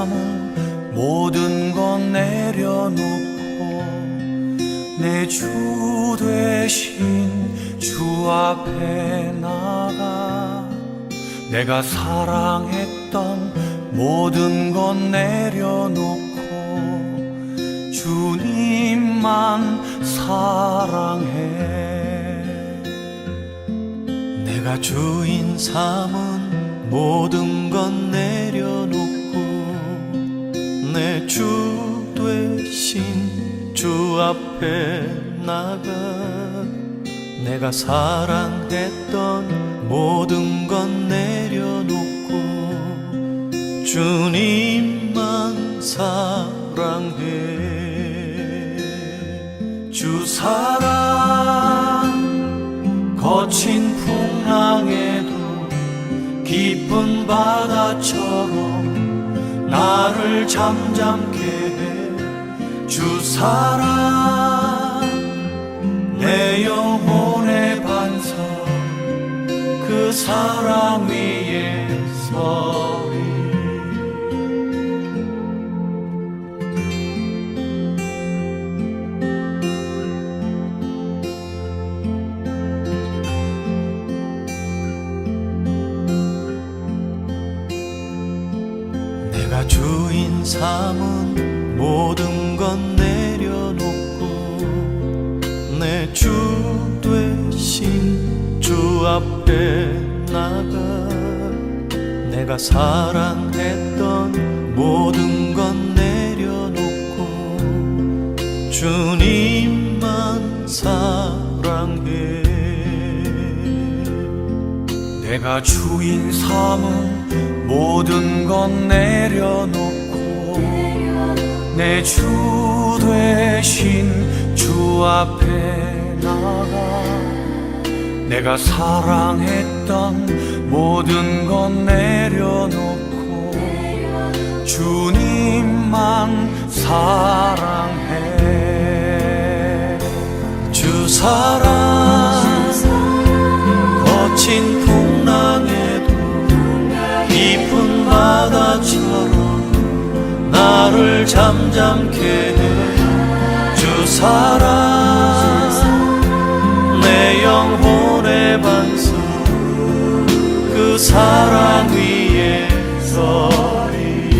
삼은 모든 것 내려놓고 내 주 되신 주 앞에 나가 내가 사랑했던 모든 것 내려놓고 주님만 사랑해. 내가 주인 삼은 모든 것 내려놓고 내 주 되신 주 앞에 나가 내가 사랑했던 모든 것 내려놓고 주님만 사랑해. 주 사랑 거친 풍랑에도 깊은 바다처럼 나를 잠잠케 해. 주 사랑 내 영혼의 반석 그 사랑 위에 서리. 내가 주인 삼은 모든 것 내려놓고 내 주 되신 주 앞에 나가 내가 사랑했던 모든 것 내려놓고 주님만 사랑해. 내가 주인 삼은 모든 것 내려놓고 내 주 되신 주 앞에 나가 내가 사랑했던 모든 것 내려놓고 주님만 사랑해. 주 사랑 거친 풍랑에도 깊은 바다처럼 나를 잠잠케 해. 주 사랑 내 영혼의 반석 그 사랑 위에 서리.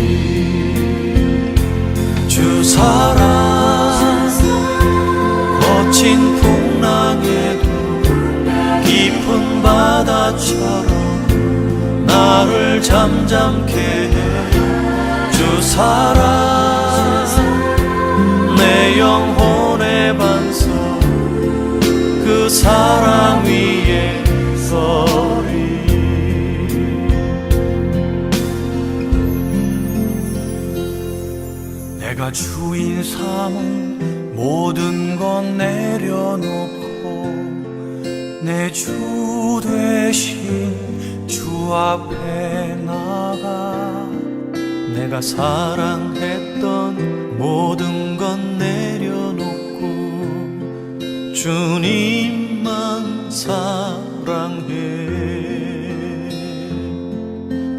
주 사랑 거친 풍랑에도 깊은 바다처럼 나를 잠잠케 해. 주 사랑 내 영혼의 반석 그 사랑 위에 서리. 내가 주인 삼은 모든 것 내려놓고 내 주 되신 주 앞에 나가 내가 사랑했던 모든 것 내려놓고 주님만 사랑해.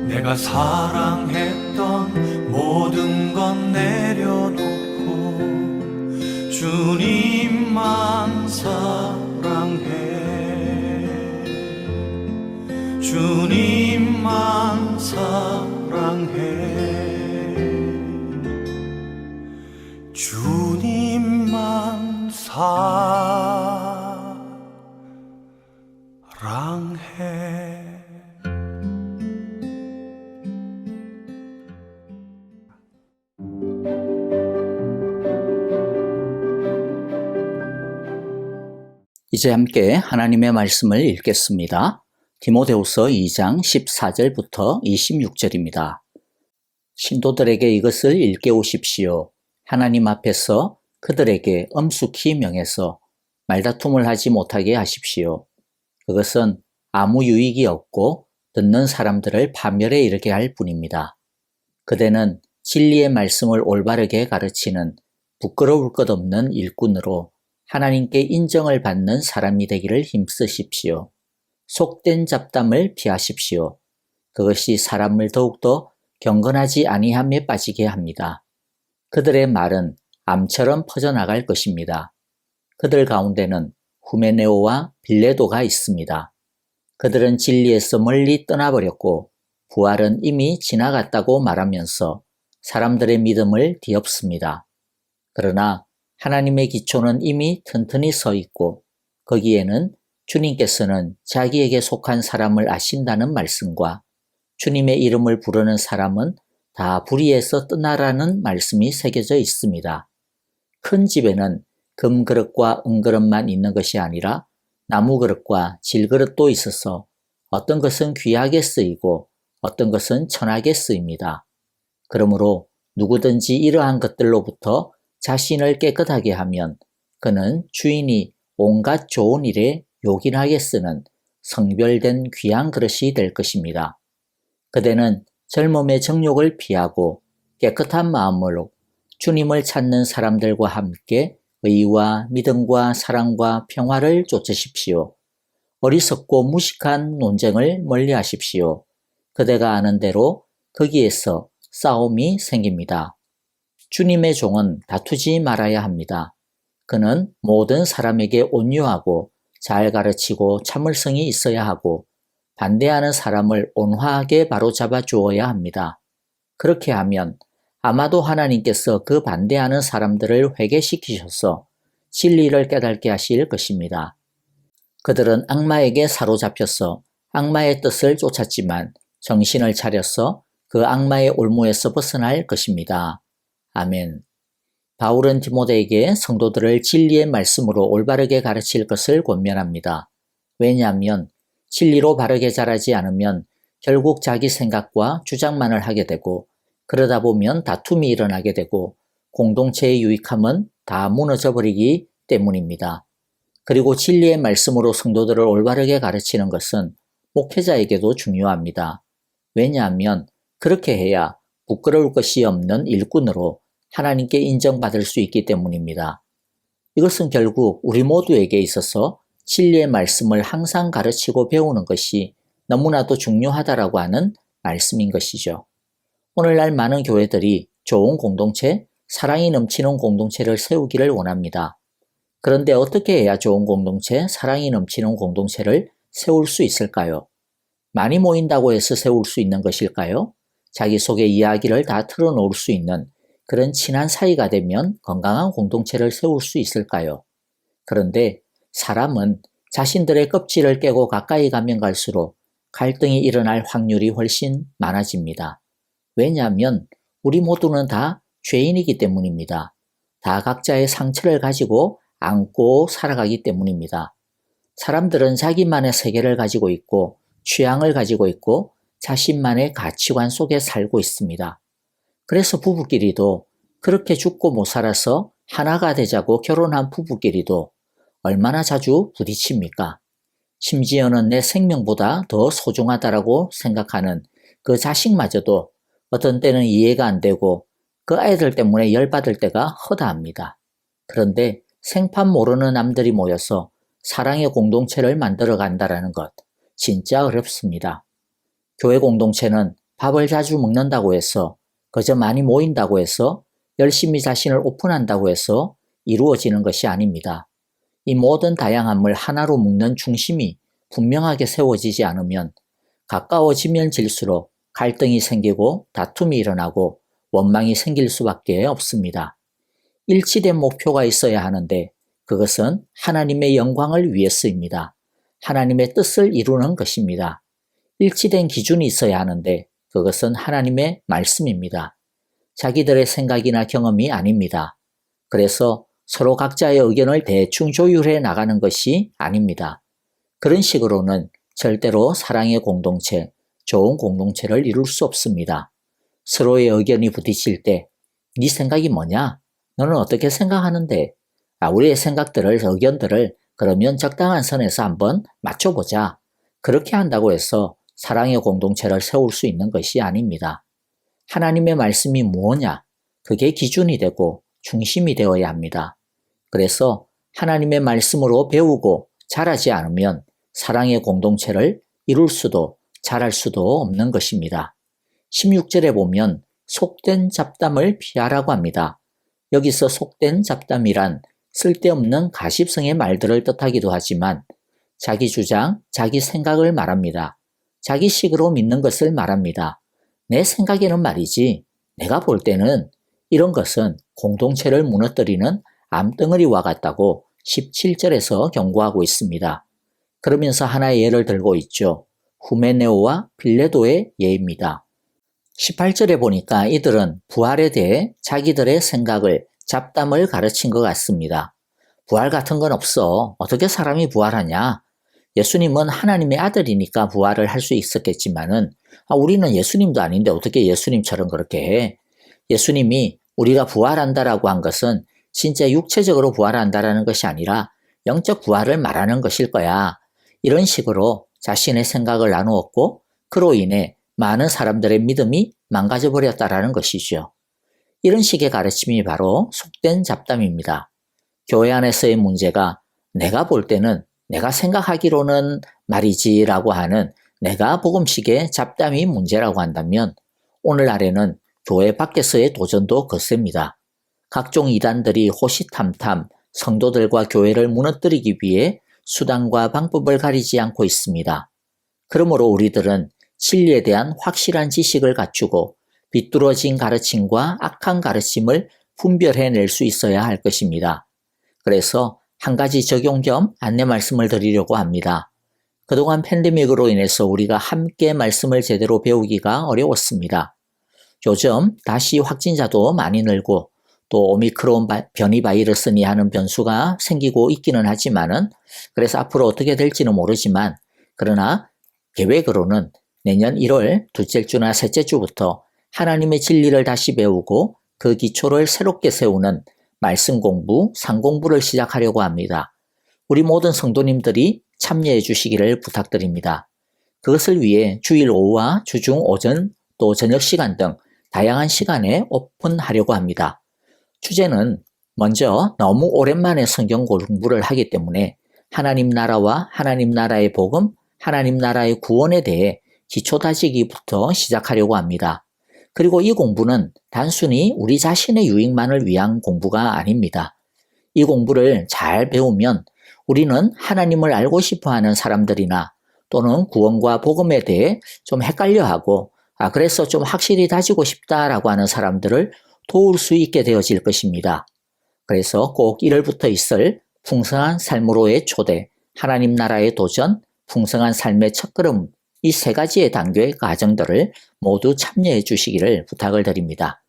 내가 사랑했던 모든 것 내려놓고 주님만 사랑해. 주님만 사랑해. 주님만 사랑해. 이제 함께 하나님의 말씀을 읽겠습니다. 디모데후서 2장 14절부터 26절입니다. 신도들에게 이것을 일깨우십시오. 하나님 앞에서 그들에게 엄숙히 명해서 말다툼을 하지 못하게 하십시오. 그것은 아무 유익이 없고 듣는 사람들을 파멸에 이르게 할 뿐입니다. 그대는 진리의 말씀을 올바르게 가르치는 부끄러울 것 없는 일꾼으로 하나님께 인정을 받는 사람이 되기를 힘쓰십시오. 속된 잡담을 피하십시오. 그것이 사람을 더욱더 경건하지 아니함에 빠지게 합니다. 그들의 말은 암처럼 퍼져나갈 것입니다. 그들 가운데는 후메네오와 빌레도가 있습니다. 그들은 진리에서 멀리 떠나버렸고 부활은 이미 지나갔다고 말하면서 사람들의 믿음을 뒤엎습니다. 그러나 하나님의 기초는 이미 튼튼히 서 있고 거기에는 주님께서는 자기에게 속한 사람을 아신다는 말씀과 주님의 이름을 부르는 사람은 다 불의에서 떠나라는 말씀이 새겨져 있습니다. 큰 집에는 금그릇과 은그릇만 있는 것이 아니라 나무그릇과 질그릇도 있어서 어떤 것은 귀하게 쓰이고 어떤 것은 천하게 쓰입니다. 그러므로 누구든지 이러한 것들로부터 자신을 깨끗하게 하면 그는 주인이 온갖 좋은 일에 요긴하게 쓰는 성별된 귀한 그릇이 될 것입니다. 그대는 젊음의 정욕을 피하고 깨끗한 마음으로 주님을 찾는 사람들과 함께 의와 믿음과 사랑과 평화를 쫓으십시오. 어리석고 무식한 논쟁을 멀리하십시오. 그대가 아는 대로 거기에서 싸움이 생깁니다. 주님의 종은 다투지 말아야 합니다. 그는 모든 사람에게 온유하고 잘 가르치고 참을성이 있어야 하고 반대하는 사람을 온화하게 바로잡아 주어야 합니다. 그렇게 하면 아마도 하나님께서 그 반대하는 사람들을 회개시키셔서 진리를 깨닫게 하실 것입니다. 그들은 악마에게 사로잡혀서 악마의 뜻을 쫓았지만 정신을 차려서 그 악마의 올무에서 벗어날 것입니다. 아멘. 바울은 디모데에게 성도들을 진리의 말씀으로 올바르게 가르칠 것을 권면합니다. 왜냐하면 진리로 바르게 자라지 않으면 결국 자기 생각과 주장만을 하게 되고 그러다 보면 다툼이 일어나게 되고 공동체의 유익함은 다 무너져 버리기 때문입니다. 그리고 진리의 말씀으로 성도들을 올바르게 가르치는 것은 목회자에게도 중요합니다. 왜냐하면 그렇게 해야 부끄러울 것이 없는 일꾼으로 하나님께 인정받을 수 있기 때문입니다. 이것은 결국 우리 모두에게 있어서 진리의 말씀을 항상 가르치고 배우는 것이 너무나도 중요하다라고 하는 말씀인 것이죠. 오늘날 많은 교회들이 좋은 공동체, 사랑이 넘치는 공동체를 세우기를 원합니다. 그런데 어떻게 해야 좋은 공동체, 사랑이 넘치는 공동체를 세울 수 있을까요? 많이 모인다고 해서 세울 수 있는 것일까요? 자기 속의 이야기를 다 털어놓을 수 있는 그런 친한 사이가 되면 건강한 공동체를 세울 수 있을까요? 그런데 사람은 자신들의 껍질을 깨고 가까이 가면 갈수록 갈등이 일어날 확률이 훨씬 많아집니다. 왜냐하면 우리 모두는 다 죄인이기 때문입니다. 다 각자의 상처를 가지고 안고 살아가기 때문입니다. 사람들은 자기만의 세계를 가지고 있고 취향을 가지고 있고 자신만의 가치관 속에 살고 있습니다. 그래서 부부끼리도 그렇게 죽고 못 살아서 하나가 되자고 결혼한 부부끼리도 얼마나 자주 부딪힙니까? 심지어는 내 생명보다 더 소중하다라고 생각하는 그 자식마저도 어떤 때는 이해가 안 되고 그 아이들 때문에 열받을 때가 허다합니다. 그런데 생판 모르는 남들이 모여서 사랑의 공동체를 만들어 간다라는 것 진짜 어렵습니다. 교회 공동체는 밥을 자주 먹는다고 해서 그저 많이 모인다고 해서 열심히 자신을 오픈한다고 해서 이루어지는 것이 아닙니다. 이 모든 다양함을 하나로 묶는 중심이 분명하게 세워지지 않으면 가까워지면 질수록 갈등이 생기고 다툼이 일어나고 원망이 생길 수밖에 없습니다. 일치된 목표가 있어야 하는데 그것은 하나님의 영광을 위해서입니다. 하나님의 뜻을 이루는 것입니다. 일치된 기준이 있어야 하는데 그것은 하나님의 말씀입니다. 자기들의 생각이나 경험이 아닙니다. 그래서 서로 각자의 의견을 대충 조율해 나가는 것이 아닙니다. 그런 식으로는 절대로 사랑의 공동체, 좋은 공동체를 이룰 수 없습니다. 서로의 의견이 부딪힐 때 네 생각이 뭐냐? 너는 어떻게 생각하는데? 우리의 생각들을, 의견들을 그러면 적당한 선에서 한번 맞춰보자. 그렇게 한다고 해서 사랑의 공동체를 세울 수 있는 것이 아닙니다. 하나님의 말씀이 무엇냐? 그게 기준이 되고 중심이 되어야 합니다. 그래서 하나님의 말씀으로 배우고 자라지 않으면 사랑의 공동체를 이룰 수도 잘할 수도 없는 것입니다. 16절에 보면 속된 잡담을 피하라고 합니다. 여기서 속된 잡담이란 쓸데없는 가십성의 말들을 뜻하기도 하지만 자기 주장, 자기 생각을 말합니다. 자기 식으로 믿는 것을 말합니다. 내 생각에는 말이지, 내가 볼 때는 이런 것은 공동체를 무너뜨리는 암덩어리와 같다고 17절에서 경고하고 있습니다. 그러면서 하나의 예를 들고 있죠. 후메네오와 빌레도의 예입니다. 18절에 보니까 이들은 부활에 대해 자기들의 생각을, 잡담을 가르친 것 같습니다. 부활 같은 건 없어. 어떻게 사람이 부활하냐? 예수님은 하나님의 아들이니까 부활을 할 수 있었겠지만은 우리는 예수님도 아닌데 어떻게 예수님처럼 그렇게 해? 예수님이 우리가 부활한다라고 한 것은 진짜 육체적으로 부활한다라는 것이 아니라 영적 부활을 말하는 것일 거야. 이런 식으로 자신의 생각을 나누었고 그로 인해 많은 사람들의 믿음이 망가져 버렸다라는 것이죠. 이런 식의 가르침이 바로 속된 잡담입니다. 교회 안에서의 문제가 내가 볼 때는 내가 생각하기로는 말이지라고 하는 내가 복음식의 잡담이 문제라고 한다면 오늘날에는 교회 밖에서의 도전도 거셉니다. 각종 이단들이 호시탐탐 성도들과 교회를 무너뜨리기 위해 수단과 방법을 가리지 않고 있습니다. 그러므로 우리들은 진리에 대한 확실한 지식을 갖추고 비뚤어진 가르침과 악한 가르침을 분별해낼 수 있어야 할 것입니다. 그래서 한 가지 적용 겸 안내 말씀을 드리려고 합니다. 그동안 팬데믹으로 인해서 우리가 함께 말씀을 제대로 배우기가 어려웠습니다. 요즘 다시 확진자도 많이 늘고 또 오미크론 변이 바이러스니 하는 변수가 생기고 있기는 하지만은 그래서 앞으로 어떻게 될지는 모르지만 그러나 계획으로는 내년 1월 둘째 주나 셋째 주부터 하나님의 진리를 다시 배우고 그 기초를 새롭게 세우는 말씀 공부, 상공부를 시작하려고 합니다. 우리 모든 성도님들이 참여해 주시기를 부탁드립니다. 그것을 위해 주일 오후와 주중 오전 또 저녁 시간 등 다양한 시간에 오픈하려고 합니다. 주제는 먼저 너무 오랜만에 성경 공부를 하기 때문에 하나님 나라와 하나님 나라의 복음, 하나님 나라의 구원에 대해 기초 다지기부터 시작하려고 합니다. 그리고 이 공부는 단순히 우리 자신의 유익만을 위한 공부가 아닙니다. 이 공부를 잘 배우면 우리는 하나님을 알고 싶어하는 사람들이나 또는 구원과 복음에 대해 좀 헷갈려하고 그래서 좀 확실히 다지고 싶다라고 하는 사람들을 도울 수 있게 되어질 것입니다. 그래서 꼭 1월부터 있을 풍성한 삶으로의 초대, 하나님 나라의 도전, 풍성한 삶의 첫걸음 이 세 가지의 단계의 과정들을 모두 참여해 주시기를 부탁을 드립니다.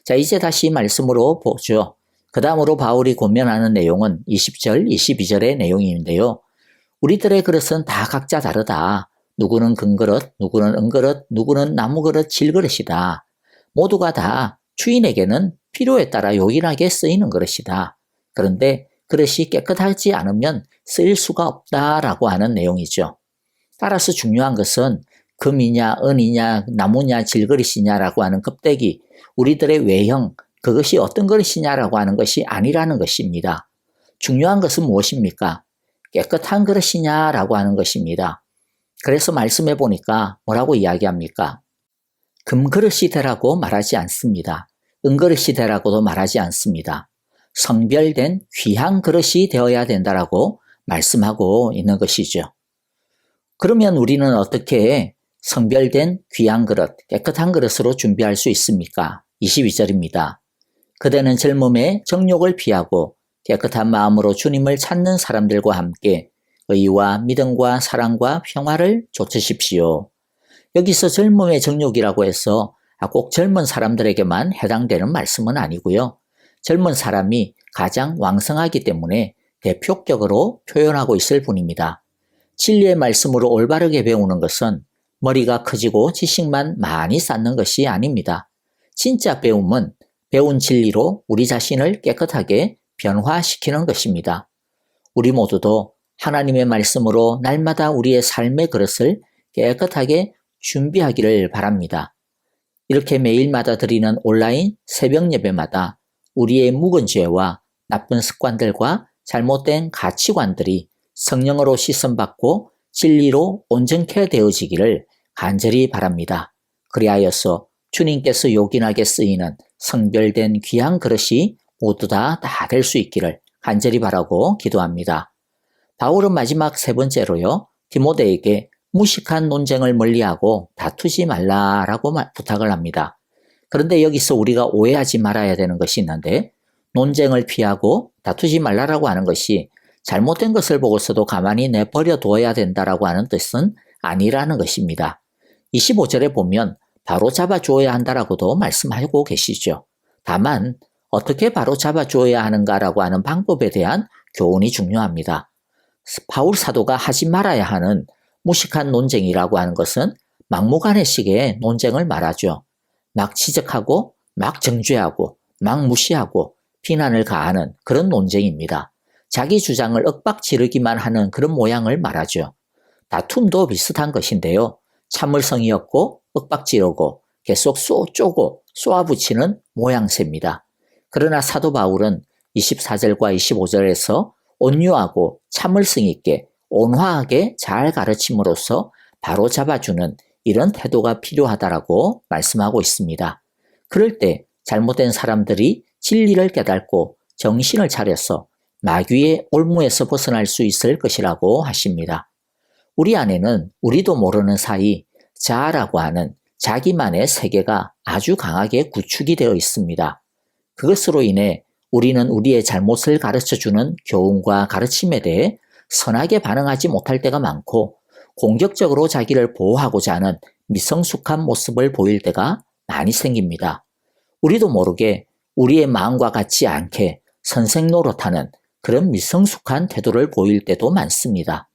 자, 이제 다시 말씀으로 보죠. 그 다음으로 바울이 권면하는 내용은 20절, 22절의 내용인데요. 우리들의 그릇은 다 각자 다르다. 누구는 금그릇, 누구는 은그릇, 누구는 나무그릇, 질그릇이다. 모두가 다 주인에게는 필요에 따라 요긴하게 쓰이는 그릇이다. 그런데 그릇이 깨끗하지 않으면 쓰일 수가 없다라고 하는 내용이죠. 따라서 중요한 것은 금이냐, 은이냐, 나무냐, 질그릇이냐라고 하는 껍데기, 우리들의 외형, 그것이 어떤 그릇이냐라고 하는 것이 아니라는 것입니다. 중요한 것은 무엇입니까? 깨끗한 그릇이냐라고 하는 것입니다. 그래서 말씀해 보니까 뭐라고 이야기합니까? 금그릇이 되라고 말하지 않습니다. 은그릇이 되라고도 말하지 않습니다. 성별된 귀한 그릇이 되어야 된다라고 말씀하고 있는 것이죠. 그러면 우리는 어떻게 성별된 귀한 그릇, 깨끗한 그릇으로 준비할 수 있습니까? 22절입니다. 그대는 젊음의 정욕을 피하고 깨끗한 마음으로 주님을 찾는 사람들과 함께 의와 믿음과 사랑과 평화를 좇으십시오. 여기서 젊음의 정욕이라고 해서 꼭 젊은 사람들에게만 해당되는 말씀은 아니고요. 젊은 사람이 가장 왕성하기 때문에 대표격으로 표현하고 있을 뿐입니다. 진리의 말씀으로 올바르게 배우는 것은 머리가 커지고 지식만 많이 쌓는 것이 아닙니다. 진짜 배움은 배운 진리로 우리 자신을 깨끗하게 변화시키는 것입니다. 우리 모두도 하나님의 말씀으로 날마다 우리의 삶의 그릇을 깨끗하게 준비하기를 바랍니다. 이렇게 매일마다 드리는 온라인 새벽 예배마다 우리의 묵은 죄와 나쁜 습관들과 잘못된 가치관들이 성령으로 씻음받고 진리로 온전케 되어지기를 간절히 바랍니다. 그리하여서 주님께서 요긴하게 쓰이는 성별된 귀한 그릇이 모두 다 될 수 있기를 간절히 바라고 기도합니다. 바울은 마지막 세 번째로요, 디모데에게 무식한 논쟁을 멀리하고 다투지 말라라고 부탁을 합니다. 그런데 여기서 우리가 오해하지 말아야 되는 것이 있는데, 논쟁을 피하고 다투지 말라라고 하는 것이 잘못된 것을 보고서도 가만히 내버려 두어야 된다라고 하는 뜻은 아니라는 것입니다. 25절에 보면 바로 잡아 주어야 한다라고도 말씀하고 계시죠. 다만 어떻게 바로 잡아 주어야 하는가라고 하는 방법에 대한 교훈이 중요합니다. 바울 사도가 하지 말아야 하는 무식한 논쟁이라고 하는 것은 막무가내식의 논쟁을 말하죠. 막 지적하고 막 정죄하고 막 무시하고 비난을 가하는 그런 논쟁입니다. 자기 주장을 윽박 지르기만 하는 그런 모양을 말하죠. 다툼도 비슷한 것인데요. 참을성이 없고 윽박 지르고 계속 쪼고 쏘아붙이는 모양새입니다. 그러나 사도 바울은 24절과 25절에서 온유하고 참을성 있게 온화하게 잘 가르침으로써 바로 잡아주는 이런 태도가 필요하다라고 말씀하고 있습니다. 그럴 때 잘못된 사람들이 진리를 깨닫고 정신을 차려서 마귀의 올무에서 벗어날 수 있을 것이라고 하십니다. 우리 안에는 우리도 모르는 사이 자아라고 하는 자기만의 세계가 아주 강하게 구축이 되어 있습니다. 그것으로 인해 우리는 우리의 잘못을 가르쳐주는 교훈과 가르침에 대해 선하게 반응하지 못할 때가 많고 공격적으로 자기를 보호하고자 하는 미성숙한 모습을 보일 때가 많이 생깁니다. 우리도 모르게 우리의 마음과 같지 않게 선생 노릇하는 그런 미성숙한 태도를 보일 때도 많습니다.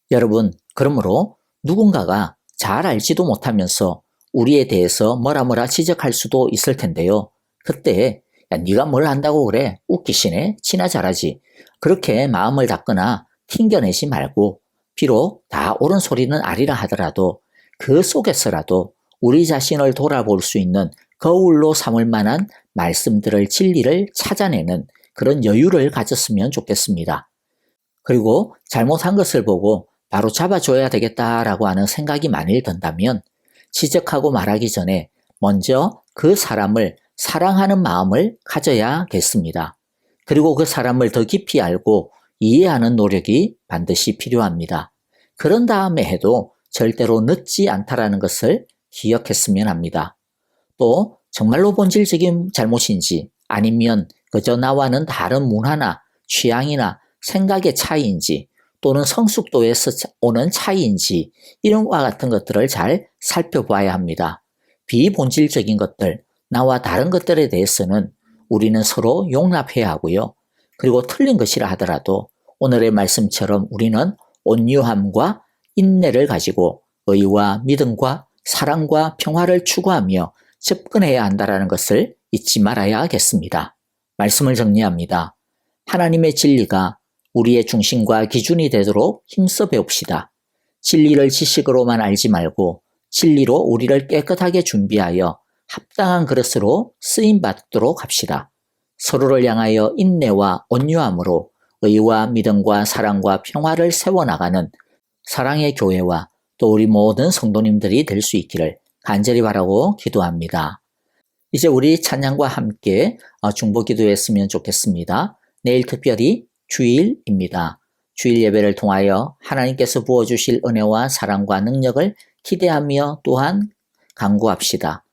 여러분, 그러므로 누군가가 잘 알지도 못하면서 우리에 대해서 뭐라 지적할 수도 있을 텐데요. 그때 야, 네가 뭘 안다고 그래? 웃기시네? 지나 잘하지. 그렇게 마음을 닫거나 튕겨내지 말고 비록 다 옳은 소리는 아니라 하더라도 그 속에서라도 우리 자신을 돌아볼 수 있는 거울로 삼을 만한 말씀들을 진리를 찾아내는 그런 여유를 가졌으면 좋겠습니다. 그리고 잘못한 것을 보고 바로 잡아줘야 되겠다라고 하는 생각이 만일 든다면 지적하고 말하기 전에 먼저 그 사람을 사랑하는 마음을 가져야겠습니다. 그리고 그 사람을 더 깊이 알고 이해하는 노력이 반드시 필요합니다. 그런 다음에 해도 절대로 늦지 않다라는 것을 기억했으면 합니다. 또 정말로 본질적인 잘못인지 아니면 그저 나와는 다른 문화나 취향이나 생각의 차이인지 또는 성숙도에서 오는 차이인지 이런 것과 같은 것들을 잘 살펴봐야 합니다. 비본질적인 것들, 나와 다른 것들에 대해서는 우리는 서로 용납해야 하고요. 그리고 틀린 것이라 하더라도 오늘의 말씀처럼 우리는 온유함과 인내를 가지고 의와 믿음과 사랑과 평화를 추구하며 접근해야 한다는 것을 잊지 말아야겠습니다. 말씀을 정리합니다. 하나님의 진리가 우리의 중심과 기준이 되도록 힘써 배웁시다. 진리를 지식으로만 알지 말고 진리로 우리를 깨끗하게 준비하여 합당한 그릇으로 쓰임받도록 합시다. 서로를 향하여 인내와 온유함으로 의와 믿음과 사랑과 평화를 세워나가는 사랑의 교회와 또 우리 모든 성도님들이 될 수 있기를 간절히 바라고 기도합니다. 이제 우리 찬양과 함께 중보 기도했으면 좋겠습니다. 내일 특별히 주일입니다. 주일 예배를 통하여 하나님께서 부어주실 은혜와 사랑과 능력을 기대하며 또한 간구합시다.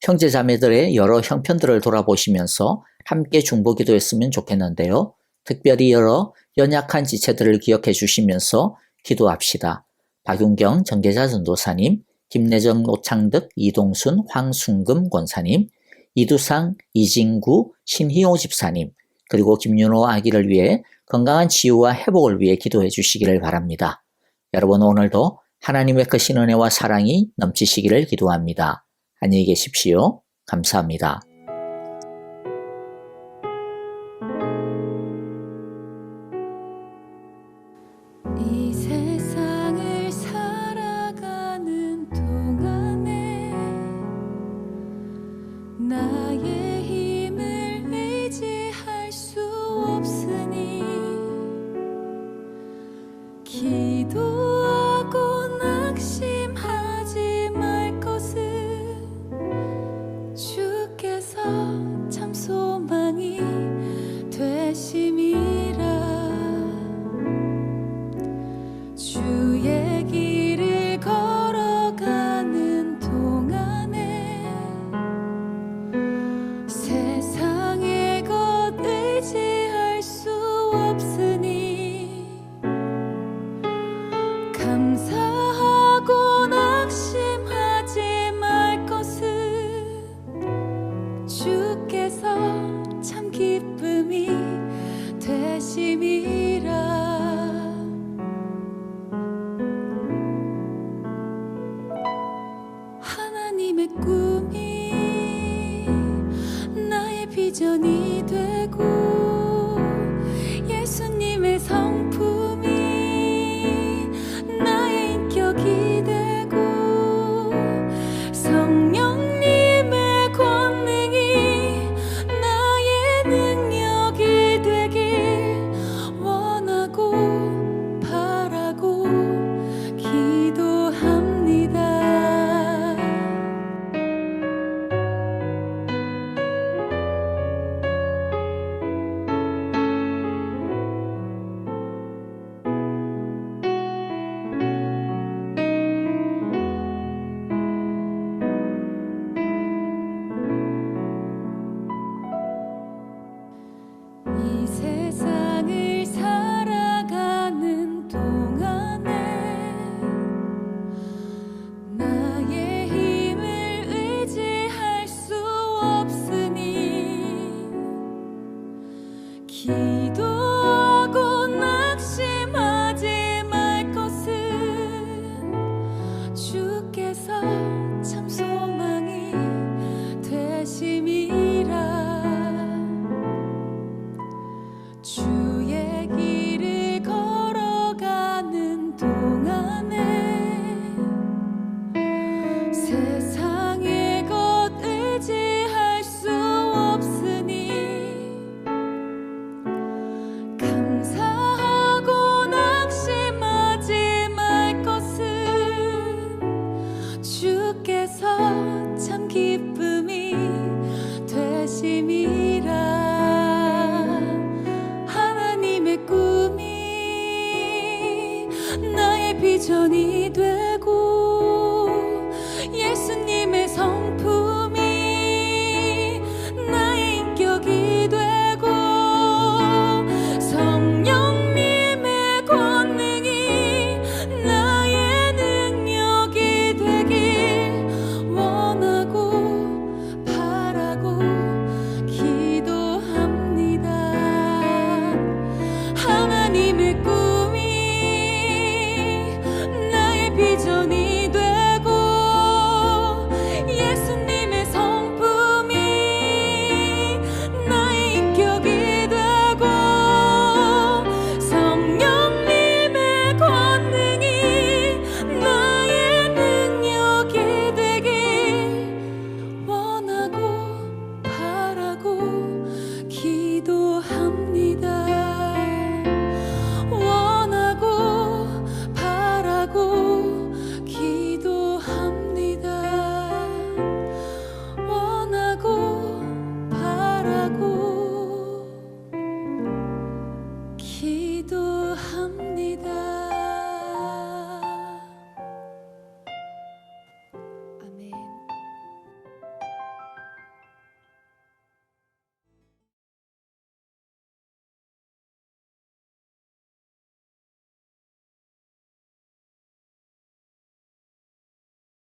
형제자매들의 여러 형편들을 돌아보시면서 함께 중보 기도했으면 좋겠는데요. 특별히 여러 연약한 지체들을 기억해 주시면서 기도합시다. 박윤경 정계자 전도사님, 김내정 노창득 이동순 황순금 권사님, 이두상 이진구 신희호 집사님, 그리고 김윤호 아기를 위해 건강한 치유와 회복을 위해 기도해 주시기를 바랍니다. 여러분 오늘도 하나님의 크신 은혜와 사랑이 넘치시기를 기도합니다. 안녕히 계십시오. 감사합니다. 이 세상을 살아가는 동안에 나의 힘을 의지할 수 없으니 기도하고 낙심하지 말 것은 주께서 참 기쁨이 되심이라. 꿈이 나의 비전이 되고